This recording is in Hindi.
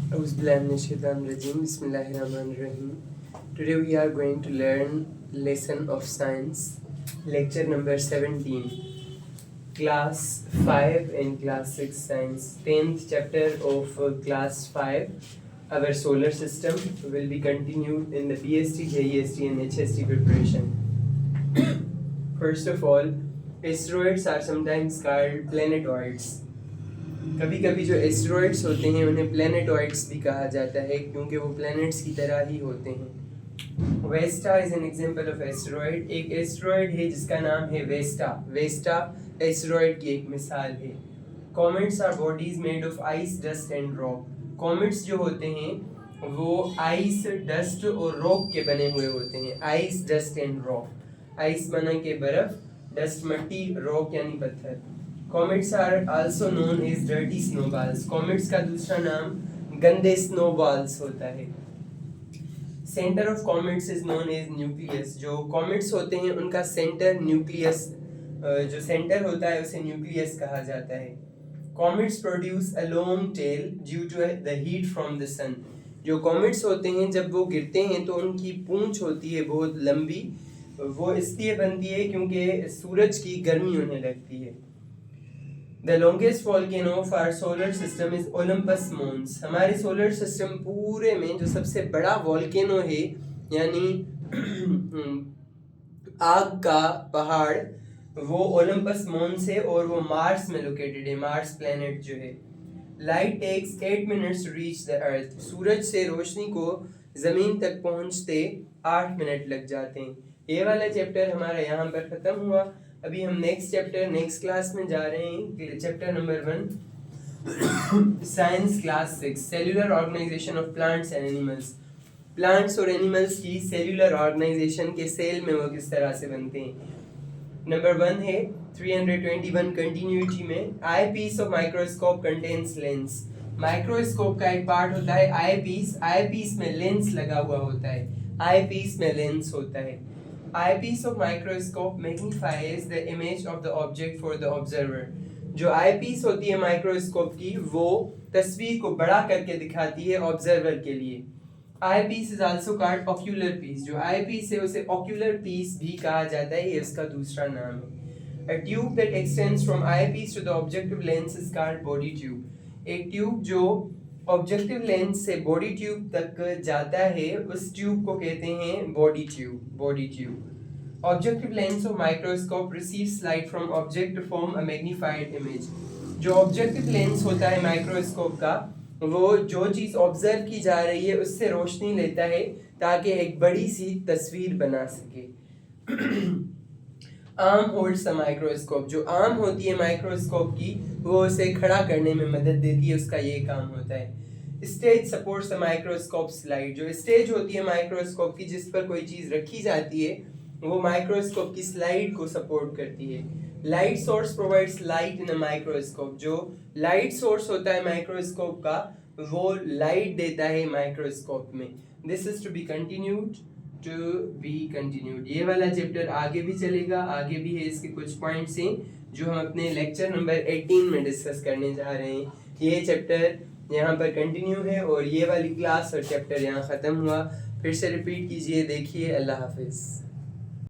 Bismillahirrahmanirrahim. Today we are going to learn lesson of science, lecture number 17, class 5 and class 6 science, 10th chapter of class 5. Our solar system will be continued in the PST, JEST and HST preparation. First of all, asteroids are sometimes called planetoids. कभी कभी जो एस्टेरॉइड्स होते हैं उन्हें प्लैनेटॉइड्स भी कहा जाता है क्योंकि वो प्लैनेट्स की तरह ही होते हैं। Vesta is an example of asteroid. एक एस्टेरॉइड है जिसका नाम है वेस्टा। वेस्टा एस्टेरॉइड की एक मिसाल है। Comets are bodies made of ice, dust and rock. Comets जो होते हैं वो आइस, डस्ट और रॉक के बने हुए होते हैं। Ice, dust and rock. Ice माना के बर्फ, डस्ट मट्टी, रॉक यानी पत्थर। Comets are also known as dirty snowballs. Comets का दूसरा नाम गंदे snowballs होता है। Center of comets is known as nucleus. जो comets होते हैं उनका center nucleus, जो center होता है उसे nucleus कहा जाता है। Comets produce a long tail due to the heat from the sun. जो comets होते हैं जब वो गिरते हैं तो उनकी पूंछ होती है बहुत लंबी। वो इसलिए बनती है क्योंकि सूरज की गर्मी उन्हें लगती है। The longest volcano of our solar system is Olympus Mons. हमारे सोलर सिस्टम पूरे में जो सबसे बड़ा वॉल्केनो है यानी आग का पहाड़ वो ओलंपस मॉन्स है और वो मार्स में लोकेटेड है। मार्स प्लेनेट जो है। Light takes 8 minutes to reach the earth. सूरज से रोशनी को जमीन तक पहुंचते 8 मिनट लग जाते हैं। ये वाला चैप्टर हमारा यहाँ पर खत्म हुआ। अभी हम नेक्स्ट चैप्टर नेक्स्ट क्लास में जा रहे हैं। Chapter number 1 science class 6, cellular organisation of plants and animals. Plants और एनिमल्स की सेल्यूलर ऑर्गेनाइजेशन के सेल में वो किस तरह से बनते हैं। नंबर 1 है 321 कंटिन्यूटी में eye piece of microscope contains lens. Microscope का एक पार्ट होता है आई पीस। आई पीस में लेंस लगा हुआ होता है। आई पीस में लेंस होता है। Eyepiece of microscope magnifies the image of the object for the observer. जो eyepiece होती है माइक्रोस्कोप की वो तस्वीर को बड़ा करके दिखाती है ऑब्जर्वर के लिए। Eyepiece is also called ocular piece. जो eyepiece है उसे ocular piece भी कहा जाता है, ये इसका दूसरा नाम है। A tube that extends from eyepiece to the objective lens is called body tube. एक ट्यूब जो ऑब्जेक्टिव लेंस से बॉडी ट्यूब तक जाता है उस ट्यूब को कहते हैं body tube. Body tube. Objective lens of microscope receives light from object to form a magnified image. जो ऑब्जेक्टिव लेंस होता है माइक्रोस्कोप का वो जो चीज़ ऑब्जर्व की जा रही है उससे रोशनी लेता है ताकि एक बड़ी सी तस्वीर बना सके। Arm holds the microscope. जो आर्म होती है माइक्रोस्कोप की वो उसे खड़ा करने में मदद देती है, उसका ये काम होता है। Stage supports the microscope slide. जो स्टेज होती है माइक्रोस्कोप की जिस पर कोई चीज़ रखी जाती है वो माइक्रोस्कोप की स्लाइड को सपोर्ट करती है। Light source provides light in a microscope. जो लाइट सोर्स होता है माइक्रोस्कोप का वो लाइट देता है माइक्रोस्कोप में। This is to be continued. ये वाला चैप्टर आगे भी चलेगा, आगे भी है, इसके कुछ पॉइंट्स हैं जो हम अपने लेक्चर नंबर 18 में डिस्कस करने जा रहे हैं। ये चैप्टर यहाँ पर कंटिन्यू है और ये वाली क्लास और चैप्टर यहाँ ख़त्म हुआ। फिर से रिपीट कीजिए, देखिए। अल्लाह हाफिज़।